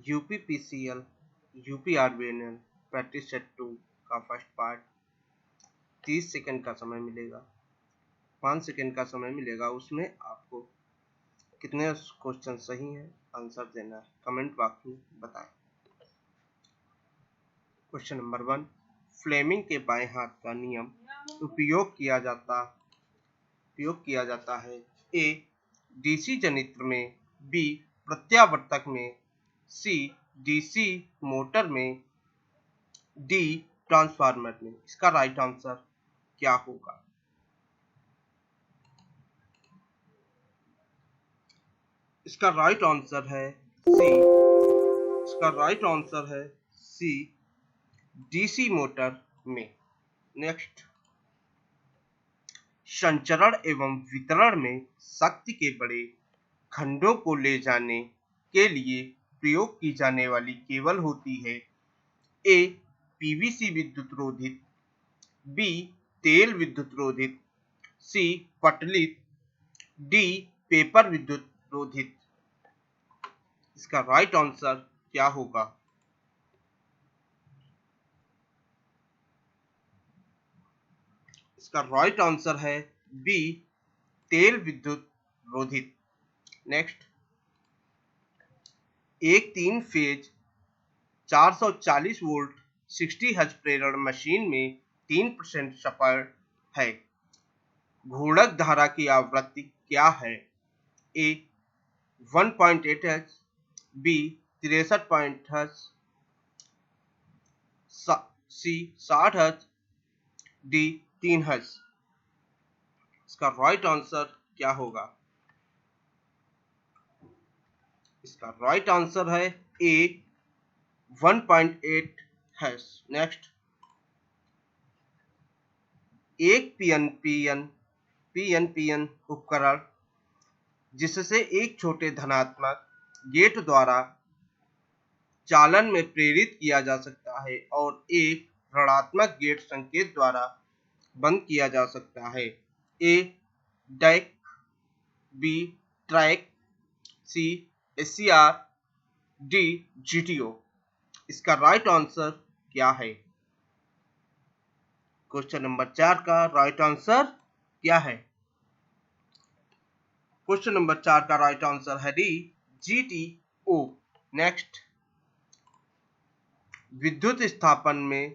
UPPCL यूपीआरबीएनएल practice set 2 का first part 30 second का समय मिलेगा, 5 सेकंड का समय मिलेगा। उसमें आपको कितने क्वेश्चन सही हैं आंसर देना है, कमेंट बॉक्स में बताएं। क्वेश्चन नंबर 1, फ्लेमिंग के बाएं हाथ का नियम उपयोग किया जाता है। ए डीसी जनित्र में, बी प्रत्यावर्तक में, सी डीसी मोटर में, डी ट्रांसफार्मर में। इसका राइट आंसर क्या होगा? इसका राइट आंसर है सी। इसका राइट आंसर है सी, डीसी मोटर में। नेक्स्ट, संचरण एवं वितरण में शक्ति के बड़े खंडों को ले जाने के लिए प्रयोग की जाने वाली केबल होती है। ए पीवीसी विद्युत रोधित, बी तेल विद्युत रोधित, सी पटलित, डी पेपर विद्युत रोधित। इसका राइट आंसर क्या होगा? इसका राइट आंसर है बी, तेल विद्युत रोधित। नेक्स्ट, एक 3 फेज 440 वोल्ट 60 हर्ट्ज प्रेरण मशीन में 3% सफल है। घूर्णक धारा की आवृत्ति क्या है? ए 1.8 हर्ट्ज, बी 63 हर्ट्ज, सी 60 हर्ट्ज, डी 3 हर्ट्ज। इसका राइट आंसर क्या होगा? इसका राइट आंसर है ए 1.8 हर्ट्ज। नेक्स्ट, एक पीएनपीएन उपकरण जिससे एक छोटे धनात्मक गेट द्वारा चालन में प्रेरित किया जा सकता है और एक ऋणात्मक गेट संकेत द्वारा बंद किया जा सकता है। ए डैक, बी ट्रैक, सी एससीआर, डी जीटीओ। इसका राइट आंसर क्या है? क्वेश्चन नंबर 4 का राइट आंसर क्या है? क्वेश्चन नंबर 4 का राइट आंसर है डी जीटीओ। नेक्स्ट, विद्युत स्थापन में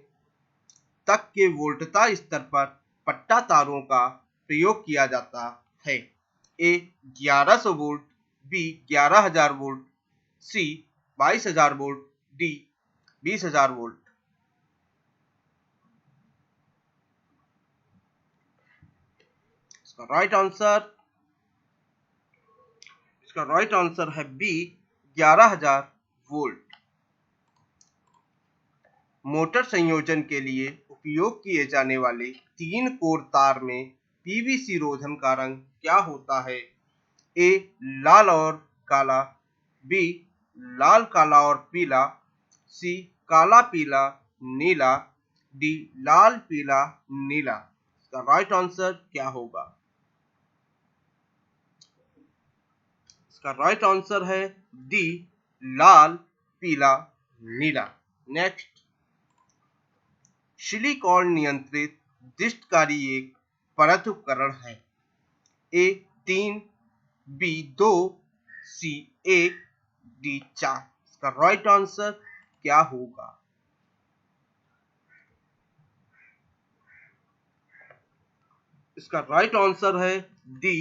तक के वोल्टता स्तर पर पट्टा तारों का प्रयोग किया जाता है। ए 1100 वोल्ट, बी 11000 वोल्ट, सी 22000 वोल्ट, डी 20000 वोल्ट। इसका राइट आंसर है बी 11000 वोल्ट। मोटर संयोजन के लिए उपयोग किए जाने वाले 3 कोर तार में पीवीसी रोधन का रंग क्या होता है? ए लाल और काला, बी लाल काला और पीला, सी काला पीला नीला, डी लाल पीला नीला। इसका राइट आंसर क्या होगा? इसका राइट आंसर है डी लाल पीला नीला। नेक्स्ट, सिलिकॉन नियंत्रित दृष्टिकारी एक परत उपकरण है। ए 3, बी 2, सी 1, डी 4। इसका राइट आंसर क्या होगा? इसका राइट आंसर है डी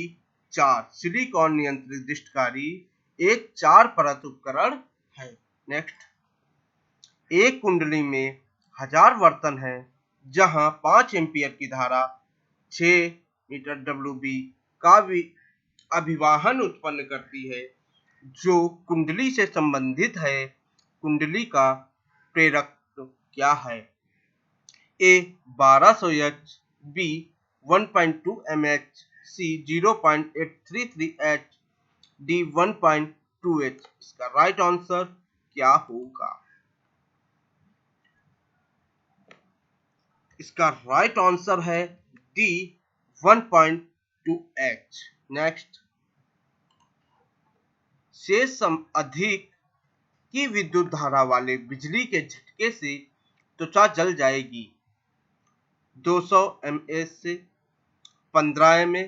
4। सिलिकॉन नियंत्रित दृष्टिकारी एक 4 परत उपकरण है। नेक्स्ट, एक कुंडली में 1000 वर्तन है जहां 5 एम्पियर की धारा 6 मीटर डब्ल्यूबी का अभिवाहन उत्पन्न करती है। जो कुंडली से संबंधित है, कुंडली का प्रेरक क्या है? ए 1200 एच, बी 1.2 mH, सी 0.833 एच, डी 1.2 एच। इसका राइट आंसर क्या होगा? इसका राइट आंसर है डी 1.2 एच। नेक्स्ट, शेष अधिक कि विद्युत धारा वाले बिजली के झटके से त्वचा जल जाएगी? 200 mA से 15 mA,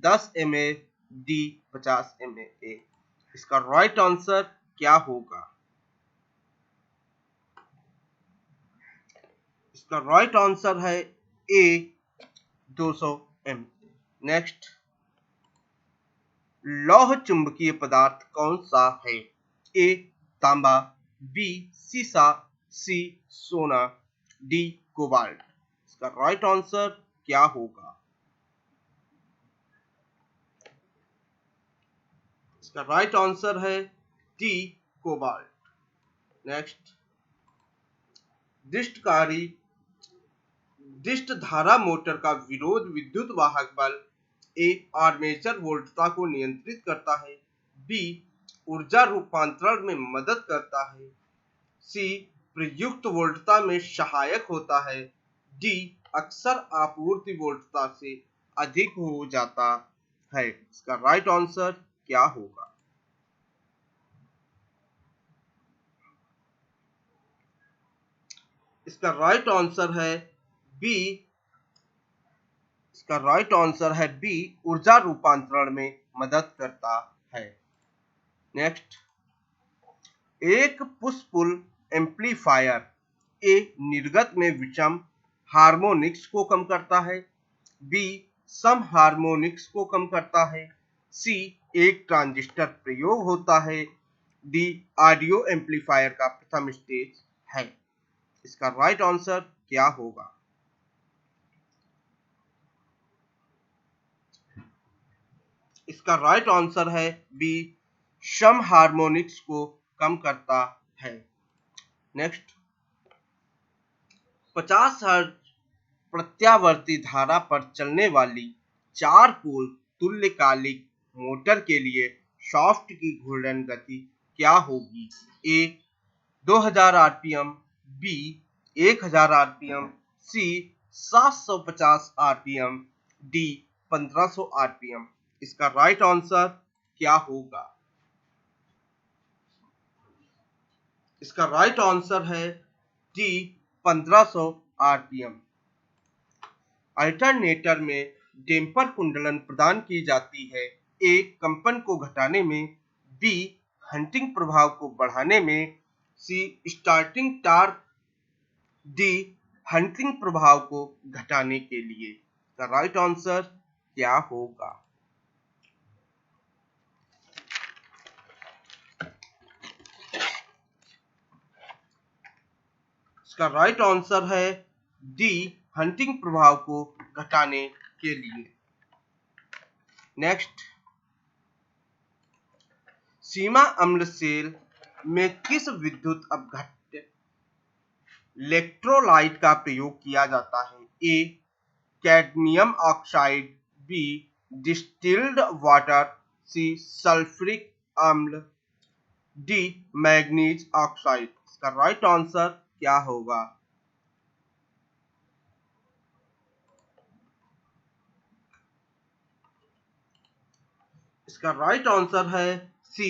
10 mA, डी 50 mA। इसका राइट आंसर क्या होगा? इसका राइट आंसर है ए 200 mA। नेक्स्ट, लौह चुंबकीय पदार्थ कौन सा है? ए तांबा, बी सीसा, सी सोना, डी कोबाल्ट। इसका राइट आंसर क्या होगा? इसका राइट आंसर है डी कोबाल्ट। नेक्स्ट, डिस्ट धारा मोटर का विरोध विद्युत वाहक बल ए आर्मेचर वोल्टता को नियंत्रित करता है, बी ऊर्जा रूपांतरण में मदद करता है, सी प्रयुक्त वोल्टता में सहायक होता है, डी अक्सर आपूर्ति वोल्टता से अधिक हो जाता है। इसका राइट आंसर क्या होगा? इसका राइट आंसर है बी। इसका राइट आंसर है बी, ऊर्जा रूपांतरण में मदद करता है। नेक्स्ट, एक पुश पुल एम्पलीफायर ए निर्गत में विषम हार्मोनिक्स को कम करता है, बी सम हार्मोनिक्स को कम करता है, सी एक ट्रांजिस्टर प्रयोग होता है, डी ऑडियो एम्पलीफायर का प्रथम स्टेज है। इसका राइट आंसर क्या होगा? इसका राइट आंसर है बी, सम हार्मोनिक्स को कम करता है। नेक्स्ट, 50 हर्ट्ज प्रत्यावर्ती धारा पर चलने वाली 4 पोल तुल्यकालिक मोटर के लिए शाफ्ट की घूर्णन गति क्या होगी? ए 2000 आरपीएम, बी 1000 आरपीएम, सी 750 आरपीएम, डी 1500 आरपीएम। इसका राइट आंसर क्या होगा? इसका राइट आंसर है डी 1500 आरपीएम। अल्टरनेटर में डेम्पर कुंडलन प्रदान की जाती है, ए कंपन को घटाने में, बी हंटिंग प्रभाव को बढ़ाने में, सी स्टार्टिंग टॉर्क, डी हंटिंग प्रभाव को घटाने के लिए। इसका राइट आंसर क्या होगा? इसका राइट आंसर है डी हंटिंग प्रभाव को घटाने के लिए। नेक्स्ट, सीमा अम्ल सेल में किस विद्युत अपघट्य इलेक्ट्रोलाइट का प्रयोग किया जाता है? A cadmium oxide, B distilled water, C sulphuric अम्ल, डी मैग्नीज ऑक्साइड। इसका राइट आंसर क्या होगा? इसका राइट आंसर है सी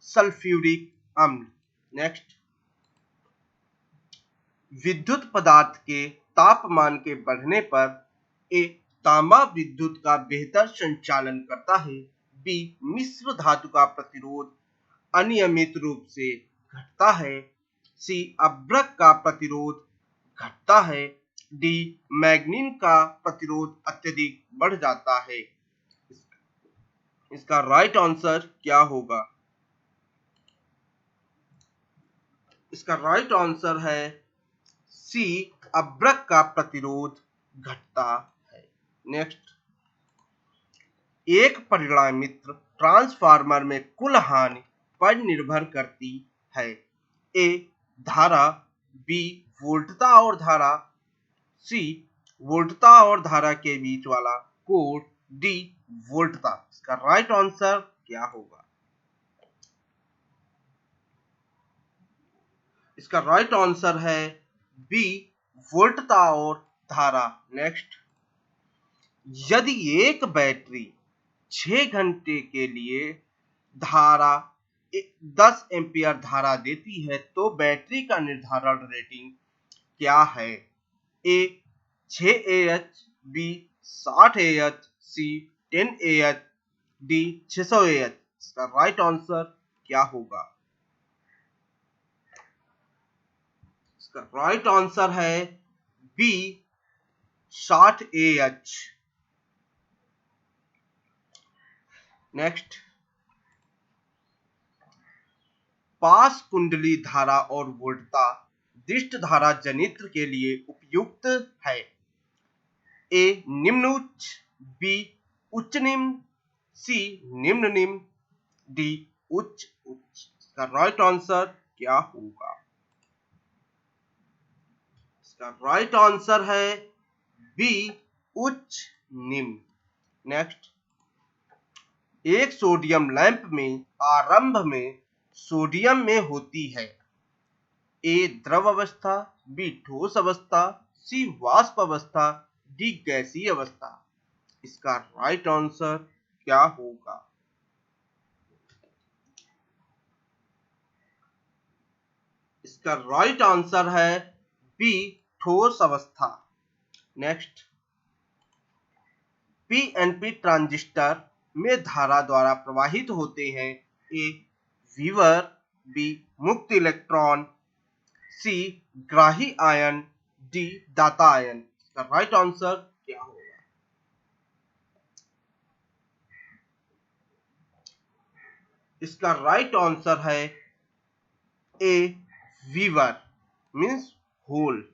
सल्फ्यूरिक अम्ल। नेक्स्ट, विद्युत पदार्थ के तापमान के बढ़ने पर ए तांबा विद्युत का बेहतर संचालन करता है, बी मिश्र धातु का प्रतिरोध अनियमित रूप से घटता है, सी अभ्रक का प्रतिरोध घटता है, डी मैग्नीन का प्रतिरोध अत्यधिक बढ़ जाता है। इसका राइट आंसर क्या होगा? इसका राइट आंसर है सी अभ्रक का प्रतिरोध घटता है। नेक्स्ट, एक परिणामित्र ट्रांसफार्मर में कुल हानि पर निर्भर करती है, ए धारा, बी वोल्टता और धारा, सी वोल्टता और धारा के बीच वाला कोण, डी वोल्टता। इसका राइट आंसर क्या होगा? इसका राइट आंसर है बी वोल्टता और धारा। नेक्स्ट, यदि एक बैटरी 6 घंटे के लिए धारा 10 एम्पियर धारा देती है तो बैटरी का निर्धारण रेटिंग क्या है? ए 6 AH, बी 60 AH, सी 10 AH, डी 600 AH। इसका राइट आंसर क्या होगा? इसका राइट आंसर है बी 60 AH। नेक्स्ट, पास कुंडली धारा और वोल्टता दिष्ट धारा जनित्र के लिए उपयुक्त है। ए निम्न उच्च, बी उच्च निम्न, सी निम्न निम्न, डी उच्च उच्च। इसका राइट आंसर क्या होगा? इसका राइट आंसर है बी उच्च निम्न। नेक्स्ट, एक सोडियम लैंप में आरंभ में सोडियम में होती है। ए द्रव अवस्था, बी ठोस अवस्था, सी वाष्प अवस्था, डी गैसीय अवस्था। इसका राइट आंसर क्या होगा? इसका राइट आंसर है बी ठोस अवस्था। नेक्स्ट, पीएनपी ट्रांजिस्टर में धारा द्वारा प्रवाहित होते हैं। ए वीवर, बी मुक्त इलेक्ट्रॉन, सी ग्राही आयन, डी दाता आयन। इसका राइट आंसर क्या होगा? इसका राइट आंसर है ए वीवर मीन्स होल।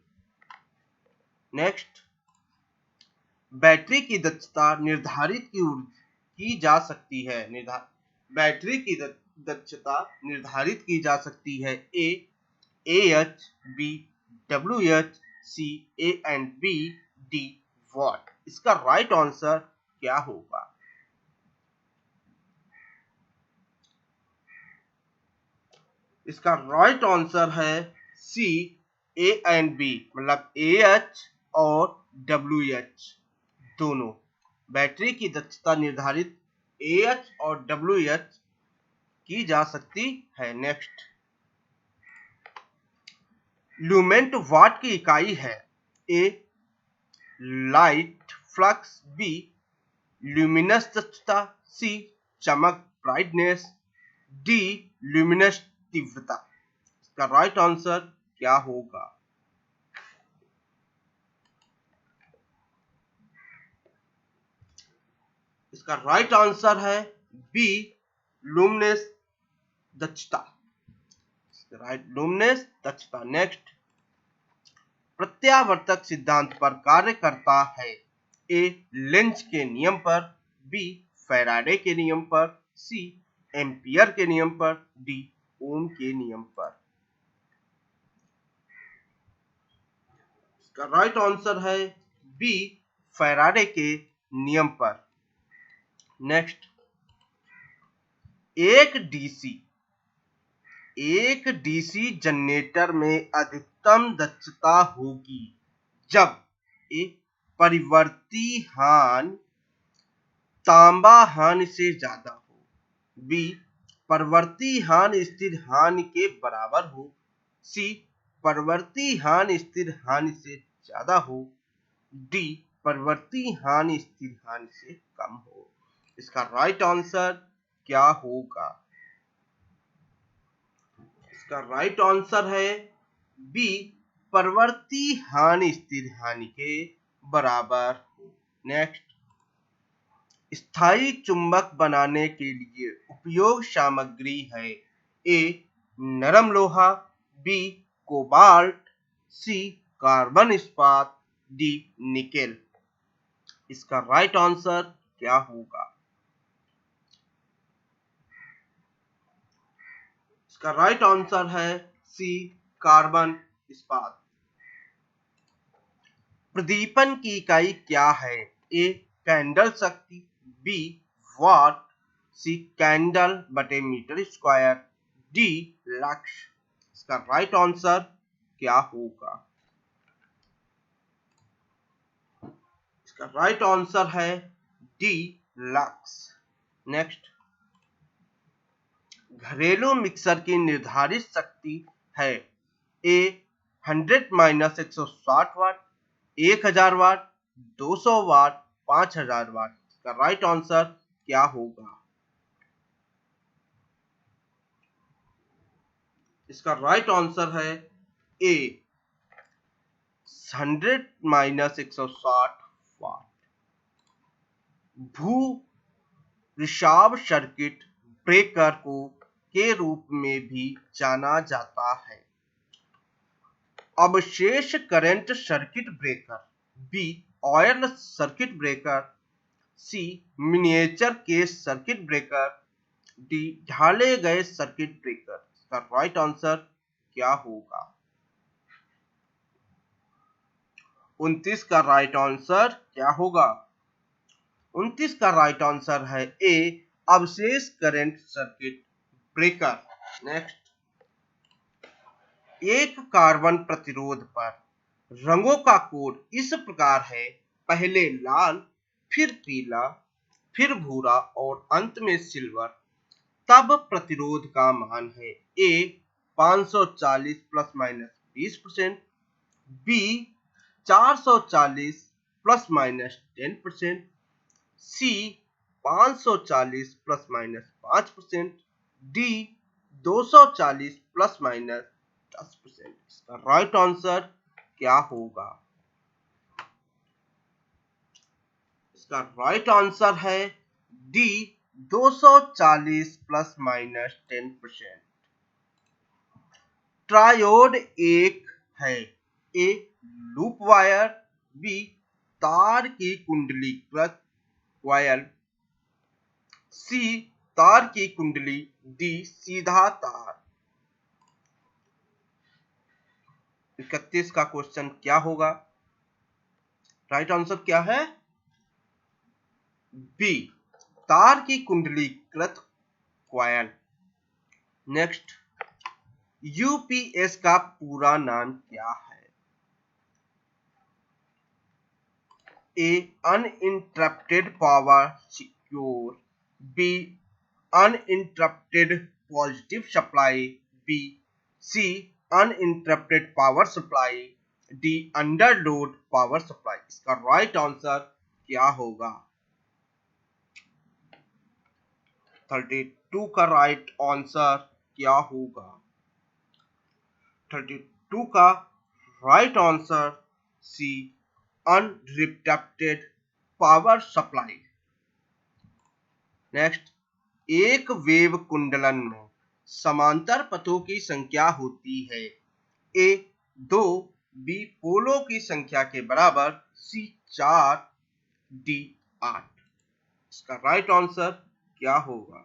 नेक्स्ट, बैटरी की दक्षता निर्धारित की जा सकती है। बैटरी की दक्षता निर्धारित की जा सकती है। A AH, B WH, C A and B, D watt. इसका राइट आंसर क्या होगा? इसका राइट आंसर है सी A एंड B, मतलब AH और WH दोनों। बैटरी की दक्षता निर्धारित AH और WH की जा सकती है। नेक्स्ट, ल्यूमेंट वाट की इकाई है। ए लाइट फ्लक्स, बी ल्यूमिनस दक्षता, सी चमक ब्राइटनेस, डी ल्यूमिनस तीव्रता। इसका राइट आंसर क्या होगा? इसका राइट आंसर है बी लुमिनस दक्षता। राइट, लुमिनस दक्षता। नेक्स्ट, प्रत्यावर्तक सिद्धांत पर कार्य करता है। ए लेंज के नियम पर, बी फैराडे के नियम पर, सी एम्पियर के नियम पर, डी ओम के नियम पर। इसका राइट आंसर है बी फैराडे के नियम पर। नेक्स्ट, एक डीसी जनरेटर में अधिकतम दक्षता होगी जब एक परिवर्ती हानि तांबा हानि से ज्यादा हो, बी परिवर्ती हानि स्थिर हानि के बराबर हो, सी परिवर्ती हानि स्थिर हानि से ज्यादा हो, डी परिवर्ती हानि स्थिर हानि से कम हो। इसका राइट आंसर क्या होगा? इसका राइट आंसर है बी परिवर्ती हानि स्थिर हानि के बराबर हो। नेक्स्ट, स्थायी चुंबक बनाने के लिए उपयोग सामग्री है। ए नरम लोहा, बी कोबाल्ट, सी कार्बन इस्पात, डी निकेल। इसका राइट आंसर क्या होगा? इसका राइट आंसर है सी कार्बन इस्पात। प्रदीपन की इकाई क्या है? ए कैंडल शक्ति, बी वाट, सी कैंडल बटे मीटर स्क्वायर, डी लक्स। इसका राइट आंसर क्या होगा? इसका राइट आंसर है डी लक्स। नेक्स्ट, घरेलू मिक्सर की निर्धारित शक्ति है ए 100 - 160 वाट, 1000 वाट, 200 वाट, 5000 वाट। इसका राइट आंसर क्या होगा? इसका राइट आंसर है ए 100 - 160 वाट। भू रिसाव सर्किट ब्रेकर को के रूप में भी जाना जाता है। अवशेष current circuit breaker, B oil circuit breaker, C miniature case circuit breaker, D ढाले गए सर्किट ब्रेकर। इसका राइट आंसर क्या होगा? 29 का राइट आंसर क्या होगा? 29 का राइट आंसर है ए अवशेष करंट सर्किट ब्रेकर। नेक्स्ट, एक कार्बन प्रतिरोध पर रंगों का कोड इस प्रकार है, पहले लाल, फिर पीला, फिर भूरा और अंत में सिल्वर। तब प्रतिरोध का मान है ए 540 ±20%, बी 440 ±10%, सी 540 ±5%, डी 240 ±10%। इसका राइट आंसर क्या होगा? इसका राइट आंसर है डी 240 ±10%। ट्रायोड एक है, ए लूप वायर, बी तार की कुंडलीकृत वायर, सी तार की कुंडली, डी सीधा तार। 31 का क्वेश्चन क्या होगा? राइट आंसर क्या है? बी तार की कुंडलीकृत कॉइल। नेक्स्ट, यूपीएस का पूरा नाम क्या है? A uninterrupted power secure, B uninterrupted positive supply, B C uninterrupted power supply, D underload power supply. इसका राइट आंसर क्या होगा? 32 का राइट आंसर क्या होगा? 32 का right answer C unreflected power supply. Next, एक वेव कुंडलन में समांतर पथों की संख्या होती है, ए 2, बी पोलों की संख्या के बराबर, सी 4, डी 8। इसका राइट आंसर क्या होगा?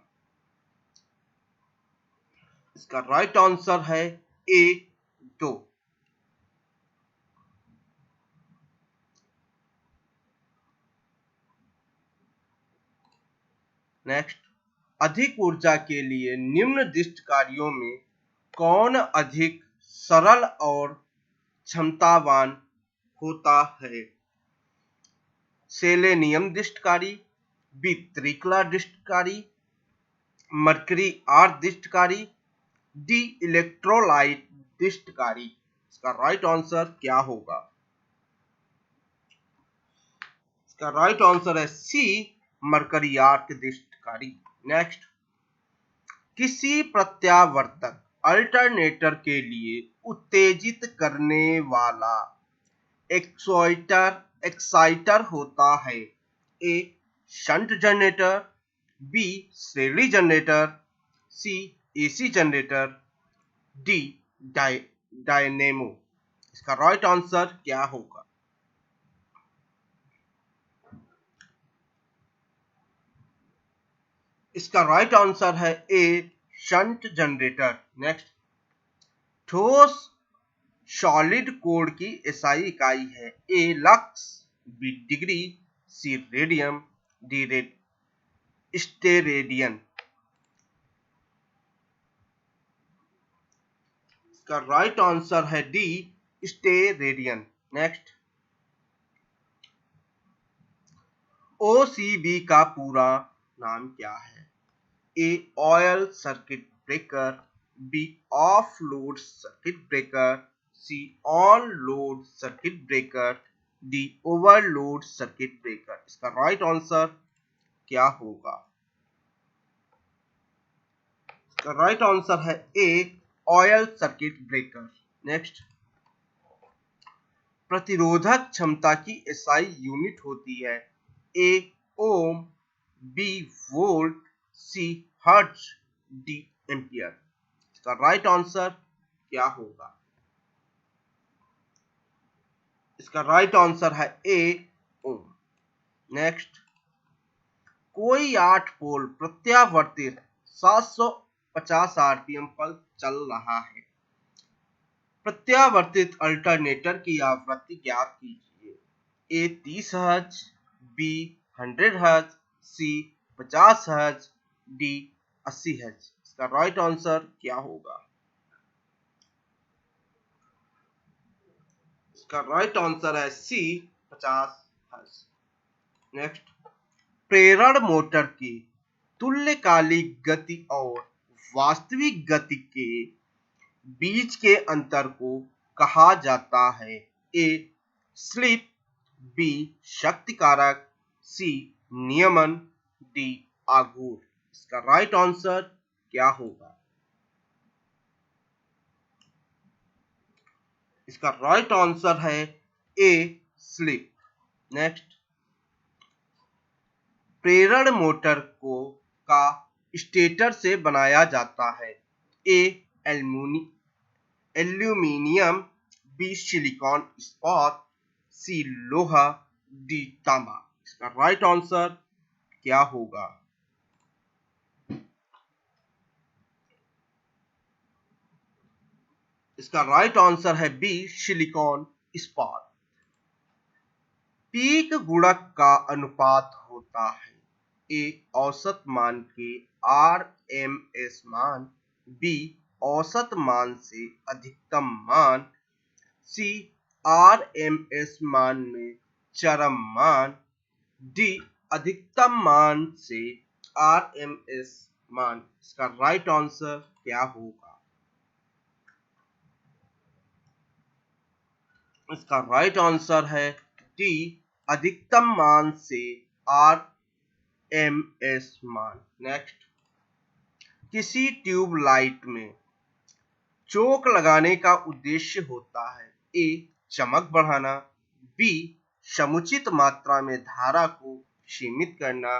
इसका राइट आंसर है ए 2। नेक्स्ट, अधिक ऊर्जा के लिए निम्नलिखित कार्यों में कौन अधिक सरल और क्षमतावान होता है? सेलेनियम दृष्टकारी, बी त्रिकला दृष्टकारी, मरकरी आर्क दृष्टकारी, डी इलेक्ट्रोलाइट दृष्टकारी। इसका राइट आंसर क्या होगा? इसका राइट आंसर है सी मरकरी आर्क दृष्टकारी। नेक्स्ट, किसी प्रत्यावर्तक अल्टरनेटर के लिए उत्तेजित करने वाला एक्साइटर होता है, ए शंट जनरेटर, बी श्रेणी generator, C AC generator, D dynamo. इसका राइट आंसर क्या होगा? इसका राइट आंसर है ए शंट जनरेटर। नेक्स्ट, ठोस सॉलिड कोड की एसआई इकाई है, A lux, B degree, C radian, D steradian. इसका राइट आंसर है डी स्टेरेडियन। नेक्स्ट, ओसीबी का पूरा नाम क्या है? A oil circuit breaker, B. Off-load circuit breaker, C. On-load circuit breaker, D. Overload circuit breaker। इसका राइट आंसर क्या होगा? इसका राइट आंसर है A. Oil circuit breaker. Next, प्रतिरोधक क्षमता की एसआई यूनिट होती है A. Ohm, B. Volt, C. Hertz, D. Ampere. इसका राइट आंसर क्या होगा? इसका राइट आंसर है ए. ओम। नेक्स्ट, कोई 8 पोल प्रत्यावर्तित 750 आरपीएम पर चल रहा है। प्रत्यावर्तित अल्टरनेटर की आवृत्ति ज्ञात कीजिए। ए 30 हर्ट्ज, बी 100 हर्ट्ज, सी 50 हर्ट्ज, डी 80 हर्ट्ज। इसका राइट आंसर क्या होगा? इसका राइट आंसर है सी 50 हर्ट्ज। नेक्स्ट, प्रेरण मोटर की तुल्यकालिक गति और वास्तविक गति के बीच के अंतर को कहा जाता है ए. Slip, B. शक्ति कारक, सी. नियमन, डी. आघूर्ण। इसका राइट आंसर क्या होगा? इसका राइट आंसर है ए. स्लिप। नेक्स्ट, प्रेरण मोटर को का स्टेटर से बनाया जाता है ए. Aluminium, B. सिलिकॉन इस्पात, सी. लोहा, डी. तांबा। इसका राइट आंसर क्या होगा? इसका राइट आंसर है बी. सिलिकॉन इस्पात। पीक गुणक का अनुपात होता है ए. औसत मान के आरएमएस मान, बी. औसत मान से अधिकतम मान, सी. आरएमएस मान में चरम मान, डी. अधिकतम मान से आरएमएस मान। इसका राइट आंसर क्या होगा? इसका राइट आंसर है डी. अधिकतम मान से आरएमएस मान। नेक्स्ट, किसी ट्यूबलाइट में चोक लगाने का उद्देश्य होता है ए. चमक बढ़ाना, बी. समुचित मात्रा में धारा को सीमित करना,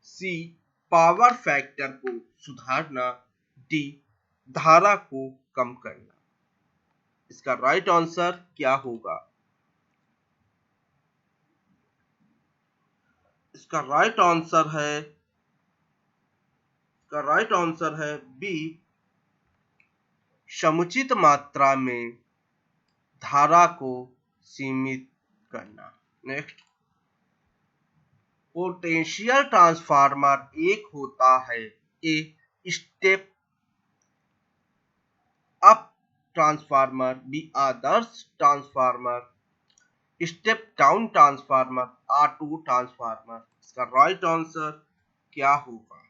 सी. पावर फैक्टर को सुधारना, डी. धारा को कम करना। इसका राइट आंसर क्या होगा? इसका राइट आंसर है बी. समुचित मात्रा में धारा को सीमित करना। नेक्स्ट, पोटेंशियल ट्रांसफार्मर एक होता है A. Step up transformer, B. आदर्श transformer, step down transformer, auto transformer. इसका राइट आंसर क्या होगा?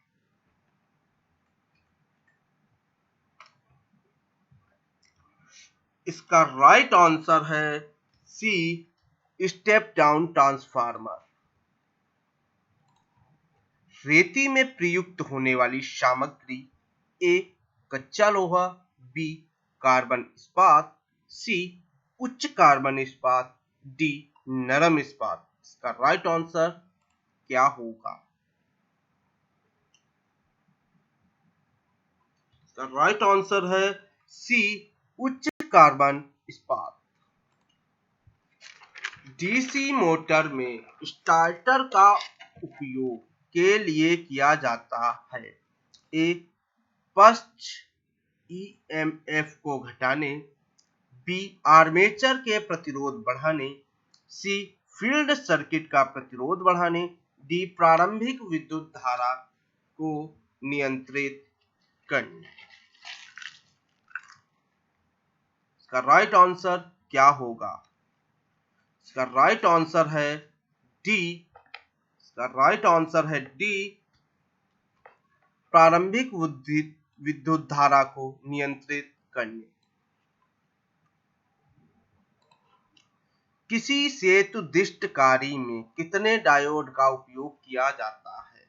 इसका राइट आंसर है सी. Step down transformer. रेती में प्रयुक्त होने वाली सामग्री ए. कच्चा लोहा, बी. कार्बन इस्पात, सी. उच्च कार्बन इस्पात, डी. नरम इस्पात। इसका राइट आंसर क्या होगा? इसका राइट आंसर है सी. उच्च कार्बन इस्पात। डीसी मोटर में स्टार्टर का उपयोग के लिए किया जाता है ए. पश्च ईएमएफ को घटाने, बी. आर्मेचर के प्रतिरोध बढ़ाने, सी. फील्ड सर्किट का प्रतिरोध बढ़ाने, डी. प्रारंभिक विद्युत धारा को नियंत्रित करने। इसका राइट आंसर क्या होगा? इसका राइट आंसर है डी. इसका राइट आंसर है डी. प्रारंभिक विद्युत धारा को नियंत्रित करने। किसी सेतु डिस्टकारी में कितने डायोड का उपयोग किया जाता है?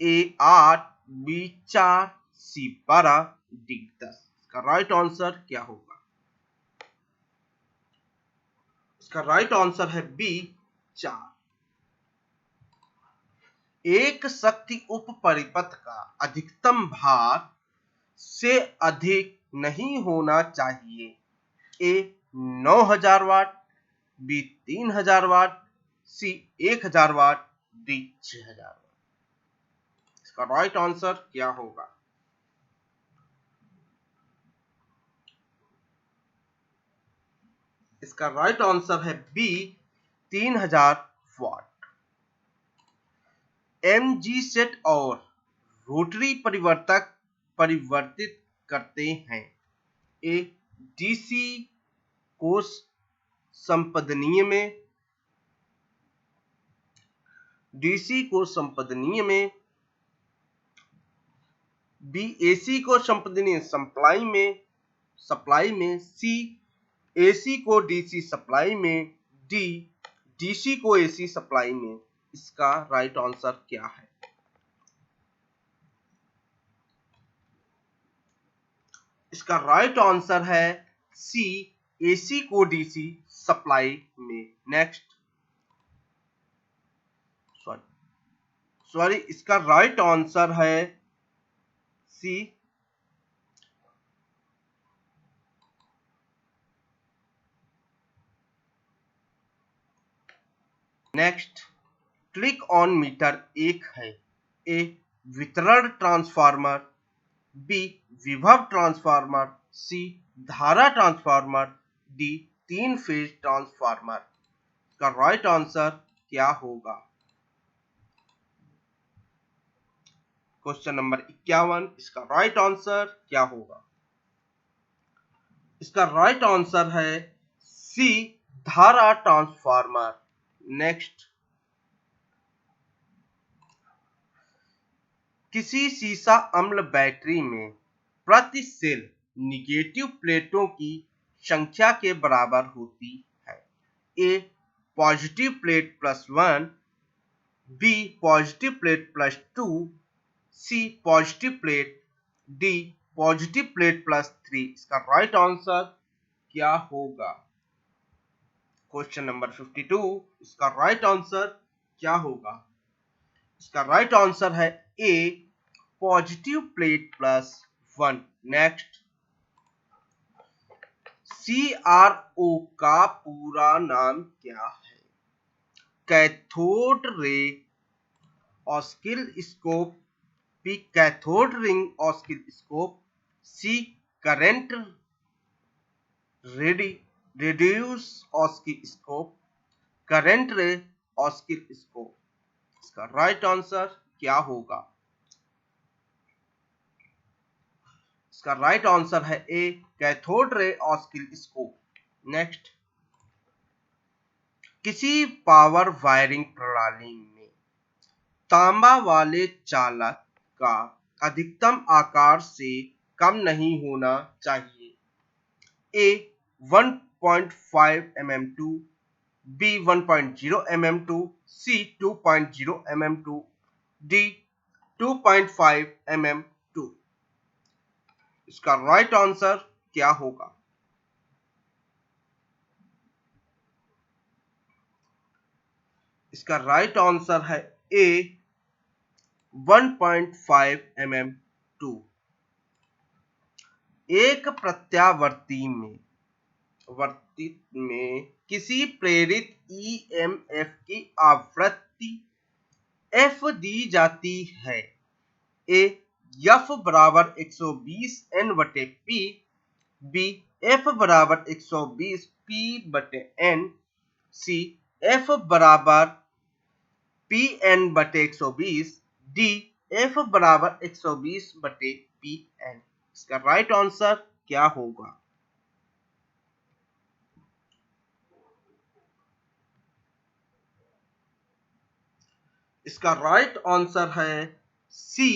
ए 8, बी 4, सी 12, डी 10। इसका राइट आंसर क्या होगा? इसका राइट आंसर है बी 4। एक शक्ति उप परिपथ का अधिकतम भार से अधिक नहीं होना चाहिए। ए 9000 वाट, बी 3000 वाट, सी 1000 वाट, डी 6000 वाट। इसका राइट आंसर क्या होगा? इसका राइट आंसर है बी 3000 वाट। एमजी सेट और रोटरी परिवर्तक परिवर्तित करते हैं। ए डीसी को संपदनीय में, डीसी को संपदनीय में, बी एसी को संपदनीय सप्लाई में, सी एसी को डीसी सप्लाई में, डी डीसी को एसी सप्लाई में। इसका राइट आंसर क्या है? इसका राइट आंसर है सी एसी को डीसी सप्लाई में। नेक्स्ट, सॉरी इसका राइट आंसर है सी नेक्स्ट, क्लिक ऑन मीटर एक है। ए वितरण ट्रांसफार्मर, बी विभव ट्रांसफार्मर, सी धारा ट्रांसफार्मर, डी 3 फेज ट्रांसफार्मर। का राइट आंसर क्या होगा? क्वेश्चन नंबर 51, इसका राइट आंसर क्या होगा? इसका राइट आंसर है सी धारा ट्रांसफार्मर। नेक्स्ट, किसी सीसा अम्ल बैटरी में प्रति सेल निगेटिव प्लेटों की संख्या के बराबर होती है। A positive plate +1, B positive plate +2, C positive plate, D positive plate +3। इसका राइट आंसर क्या होगा? क्वेश्चन नंबर 52, इसका राइट आंसर क्या होगा? इसका राइट आंसर है A positive plate +1। Next, CRO का पूरा नाम क्या है? Cathode ray oscilloscope, B cathode ring oscilloscope, C current reduce oscilloscope, current ray oscilloscope. इसका राइट आंसर क्या होगा? इसका राइट आंसर है A cathode ray oscilloscope. Next, किसी पावर वायरिंग प्रणाली में तांबा वाले चालक का अधिकतम आकार से कम नहीं होना चाहिए। ए 1.5 mm2, बी 1.0 mm2, सी 2.0 mm2, डी 2.5 mm2। इसका राइट आंसर क्या होगा? इसका राइट आंसर है ए 1.5 mm2। एक प्रत्यावर्ती में किसी प्रेरित ईएमएफ की आवृत्ति एफ दी जाती है। ए एफ बराबर 120 N/P, बी एफ बराबर 120 P/N, सी एफ बराबर PN/120, डी एफ बराबर 120/PN। इसका राइट आंसर क्या होगा? इसका राइट आंसर है सी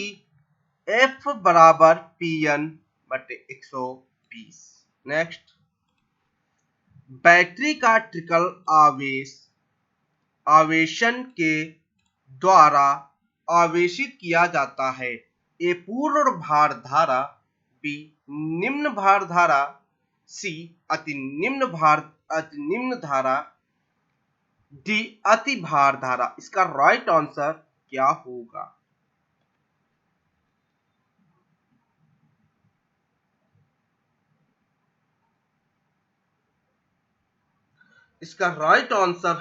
F बराबर Pn बटे 120। नेक्स्ट, बैटरी का ट्रिकल आवेशन के द्वारा आवेशित किया जाता है। ए पूर्ण भार धारा, बी निम्न भार धारा, सी अति निम्न धारा, डी अति भार धारा। इसका राइट आंसर क्या होगा? इसका राइट आंसर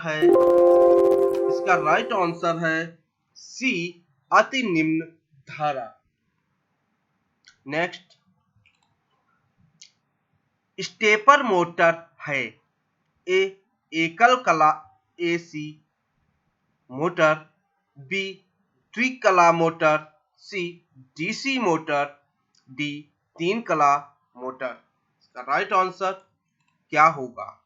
है सी अति निम्न धारा। नेक्स्ट, स्टेपर मोटर है। ए एकल कला एसी मोटर, बी द्विकला मोटर, सी डीसी मोटर, डी तीन कला मोटर। इसका राइट आंसर क्या होगा?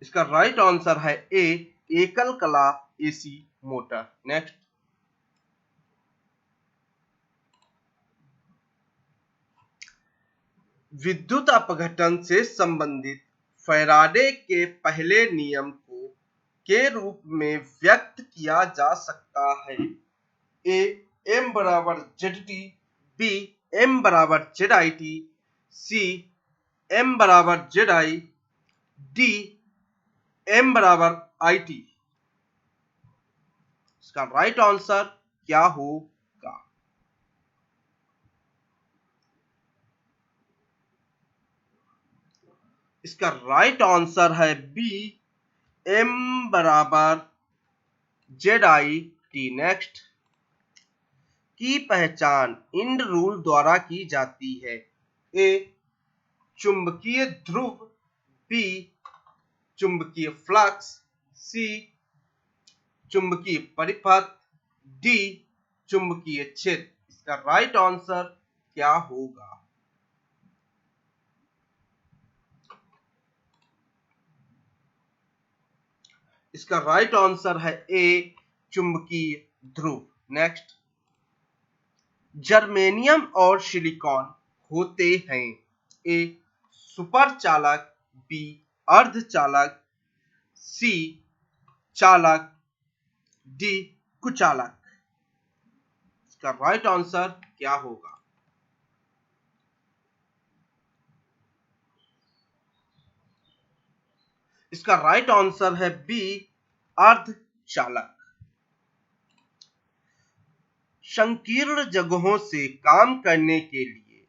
इसका राइट आंसर है ए एकल कला एसी मोटर। नेक्स्ट, विद्युत अपघटन से संबंधित फैराडे के पहले नियम को के रूप में व्यक्त किया जा सकता है। ए एम बराबर जेड टी, बी एम बराबर Z I T, C M बराबर जेड आई, डी एम बराबर आई टी। इसका राइट आंसर क्या होगा? इसका राइट आंसर है बी एम बराबर जेड आई टी। नेक्स्ट, की पहचान इंड रूल द्वारा की जाती है। ए चुंबकीय ध्रुव, बी चुंबकीय फ्लक्स, सी चुंबकीय परिपथ, डी चुंबकीय क्षेत्र। इसका राइट आंसर क्या होगा? इसका राइट आंसर है ए चुंबकीय ध्रुव। नेक्स्ट, जर्मेनियम और सिलिकॉन होते हैं। ए सुपर चालक, बी अर्धचालक, सी चालक, डी कुचालक। इसका राइट आंसर क्या होगा? इसका राइट आंसर है बी अर्धचालक। संकीर्ण जगहों से काम करने के लिए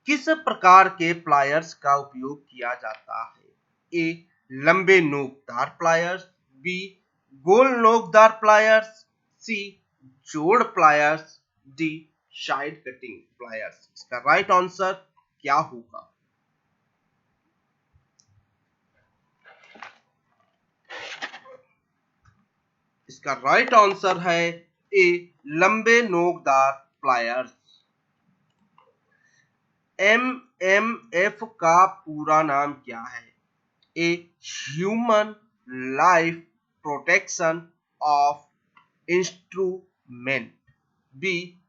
किस प्रकार के प्लायर्स का उपयोग किया जाता है? ए लंबे नोकदार प्लायर्स, बी गोल नोकदार प्लायर्स, सी जोड़ pliers, D side cutting pliers. इसका राइट आंसर क्या होगा? इसका राइट आंसर है ए लंबे नोकदार प्लायर्स। एमएमएफ का पूरा नाम क्या है? A human life protection of instrument, B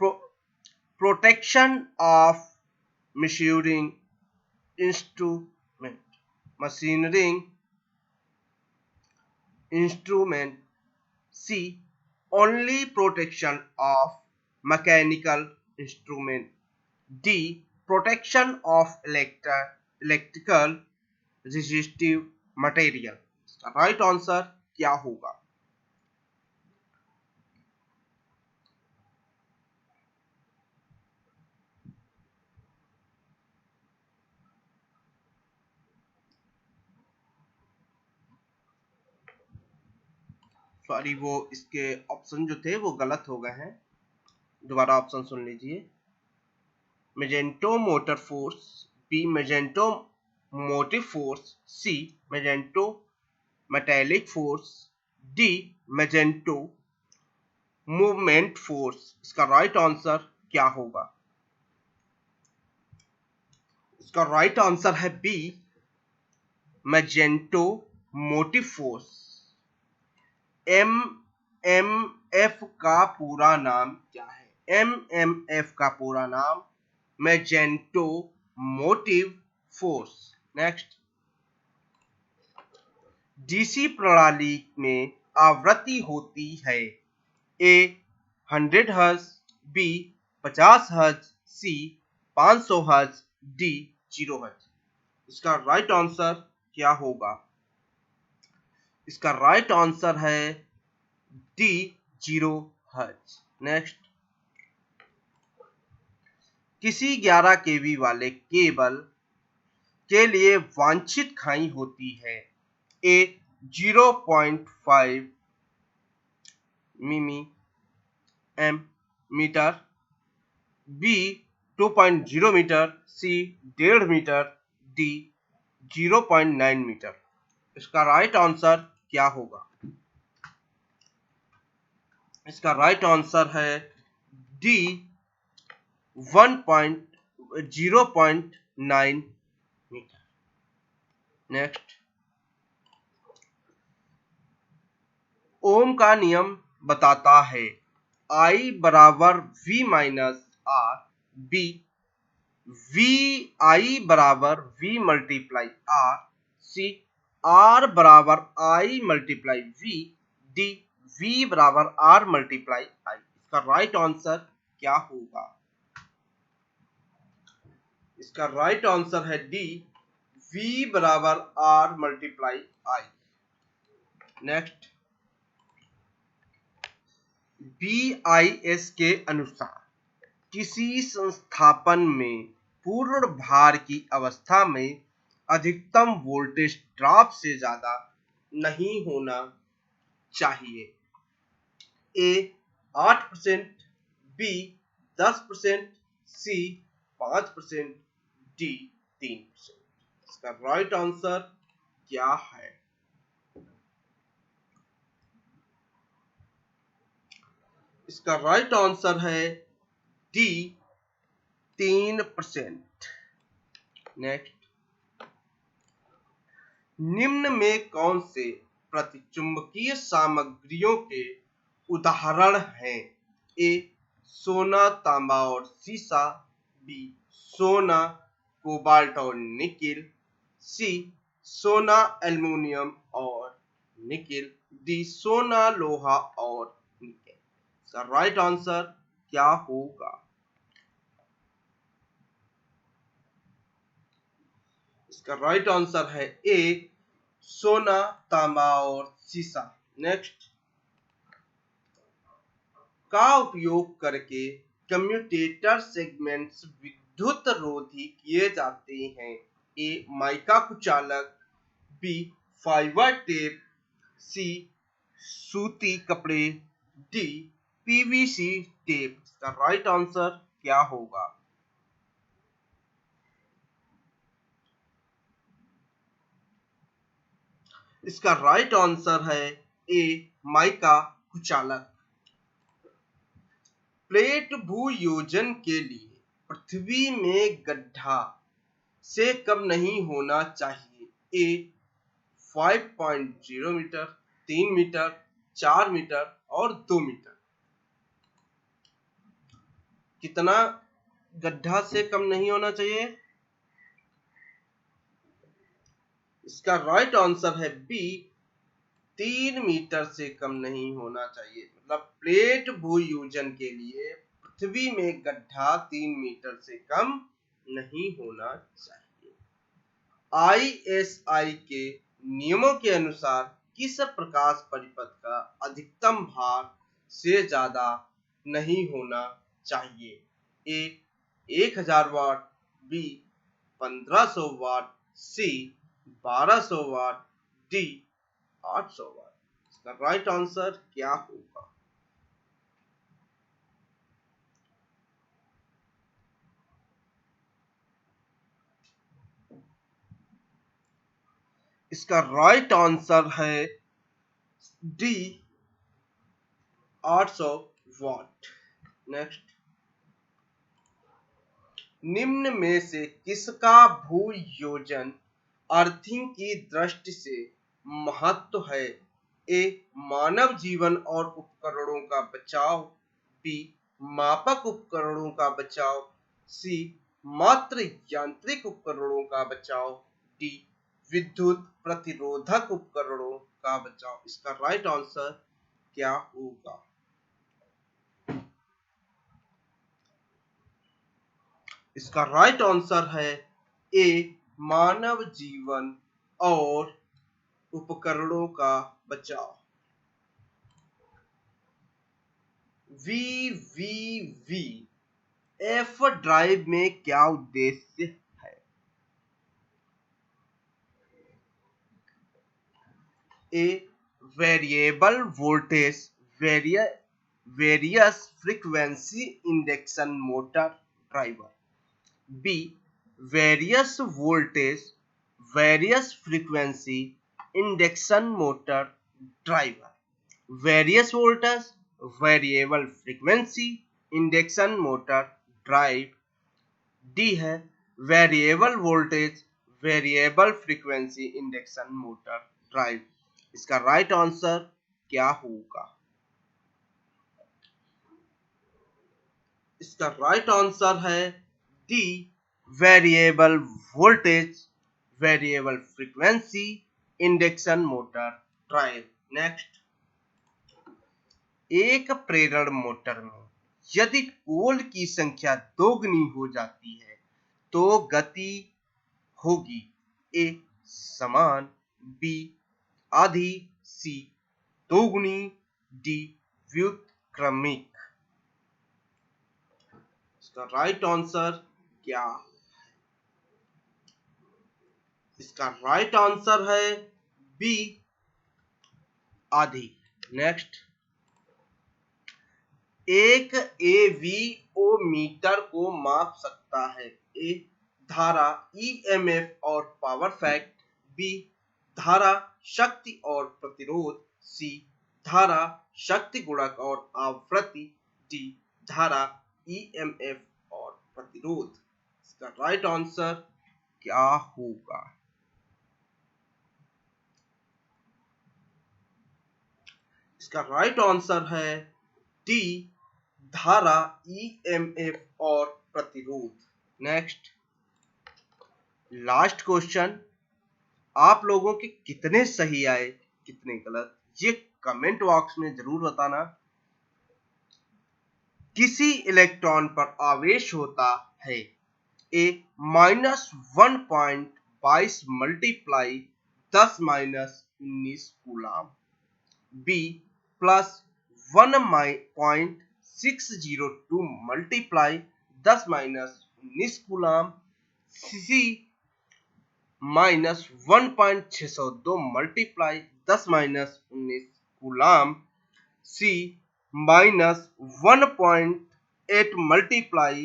protection of machining instrument, C only protection of mechanical instrument, D protection of electrical resistive material. Right answer क्या होगा? सॉरी, वो इसके ऑप्शन जो थे वो गलत हो गए हैं। दोबारा ऑप्शन सुन लीजिए। Magneto motor force, B magneto motive force, C magneto metallic force, D magneto movement force. इसका राइट आंसर क्या होगा? इसका राइट आंसर है B magneto motive force. MMF का पूरा नाम क्या है? MMF का पूरा नाम Magento motive force. Next, DC प्रणाली में आवृत्ति होती है ए 100 हर्ट्ज, बी 50 हर्ट्ज, सी 500 हर्ट्ज, डी 0 हर्ट्ज। इसका राइट आंसर क्या होगा? इसका राइट आंसर है डी 0 हर्ट्ज। नेक्स्ट, किसी 11 केवी वाले केबल के लिए वांछित खाई होती है ए 0.5 मिमी M metre, B 2.0 metre, C 1.5 metre, D 0.9 metre. इसका राइट आंसर क्या होगा? इसका राइट आंसर है डी 0.9 मीटर। नेक्स्ट, ओम का नियम बताता है I बराबर V minus R, B V I बराबर V multiply R, C R बराबर I multiply V, D V बराबर R मल्टीप्लाई I। इसका राइट आंसर क्या होगा? इसका राइट आंसर है डी V बराबर R multiply I। Next, BIS के अनुसार किसी संस्थापन में पूर्ण भार की अवस्था में अधिकतम वोल्टेज ड्रॉप से ज्यादा नहीं होना चाहिए ए 8%, बी 10%, सी 5%, डी 3%। इसका राइट आंसर क्या है? इसका राइट आंसर है डी 3%। नेक्स्ट, निम्न में कौन से प्रतिचुंबकीय सामग्रियों के उदाहरण हैं? ए सोना, तांबा और सीसा, बी सोना, कोबाल्ट और निकिल, सी सोना, एल्युमिनियम और निकिल, डी सोना, लोहा और निकेल। इसका राइट आंसर क्या होगा? इसका राइट आंसर है ए सोना, तांबा और सीसा। नेक्स्ट, का उपयोग करके कम्यूटेटर सेगमेंट्स विद्युत रोधी किए जाते हैं ए माइका कुचालक, बी फाइबर टेप, सी सूती कपड़े, डी पीवीसी टेप। इसका राइट आंसर क्या होगा? इसका राइट आंसर है ए माइका कुचालक। प्लेट भूयोजन के लिए पृथ्वी में गड्ढा से कम नहीं होना चाहिए ए 5.0 मीटर, 3 मीटर, 4 मीटर और 2 मीटर। कितना गड्ढा से कम नहीं होना चाहिए? इसका राइट आंसर है बी 3 मीटर से कम नहीं होना चाहिए। मतलब प्लेट भूयोजन के लिए पृथ्वी में गड्ढा 3 मीटर से कम नहीं होना चाहिए। ISI के नियमों के अनुसार किस प्रकाश परिपथ का अधिकतम भार से ज्यादा नहीं होना चाहिए ए 1000 वाट, बी 1500 वाट, सी 1200 वाट, डी 800 वाट। इसका राइट आंसर क्या होगा? इसका राइट आंसर है डी 800 वाट। नेक्स्ट, निम्न में से किसका भूयोजन अर्थिंग की दृष्टि से महत्व है? ए मानव जीवन और उपकरणों का बचाव, बी मापक उपकरणों का बचाव, सी मात्र यांत्रिक उपकरणों का बचाव, डी विद्युत प्रतिरोधक उपकरणों का बचाव। इसका राइट आंसर क्या होगा? इसका राइट आंसर है ए मानव जीवन और उपकरणों का बचाव। वी एफ ड्राइव में क्या उद्देश्य है? A variable voltage various frequency induction motor driver, B various voltage various frequency induction motor driver, various voltage variable frequency induction motor drive, D है variable voltage variable frequency induction motor drive. इसका right answer क्या होगा? इसका right answer है D variable voltage variable frequency induction motor drive. Next, एक प्रेरण motor में यदि पोल की संख्या दोगुनी हो जाती है तो गति होगी ए समान, बी आधी, सी दोगुनी, डी व्युत्क्रमिक। इसका राइट आंसर क्या है? इसका राइट आंसर है बी आधी। नेक्स्ट, एक एवीओ मीटर को माप सकता है? ए धारा, ईएमएफ और पावर फैक्ट, बी धारा, शक्ति और प्रतिरोध, सी धारा, शक्ति गुणक और आवृत्ति, डी धारा, ईएमएफ और प्रतिरोध। इसका राइट आंसर क्या होगा? इसका राइट आंसर है डी धारा, ईएमएफ और प्रतिरोध। नेक्स्ट, लास्ट क्वेश्चन, आप लोगों के कितने सही आए कितने गलत ये कमेंट बॉक्स में जरूर बताना। किसी इलेक्ट्रॉन पर आवेश होता है A -1.22 multiply 10-19 coulomb, B +1.602 multiply 10-19 coulomb, C -1.602 multiply 10-19 coulomb, C -1.8 multiply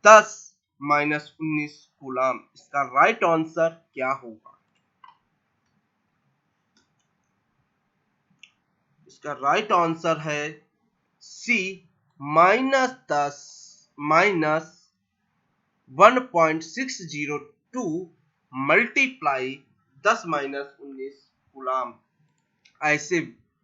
10-19 coulomb. इसका राइट आंसर क्या होगा? इसका राइट आंसर है सी -1.602 मल्टीप्लाई 10-19 कूलाम। ऐसे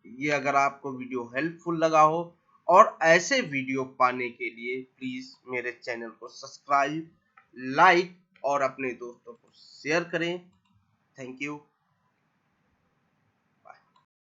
ये अगर आपको वीडियो हेल्पफुल लगा हो और ऐसे वीडियो पाने के लिए प्लीज मेरे चैनल को सब्सक्राइब, लाइक और अपने दोस्तों को शेयर करें। Thank you.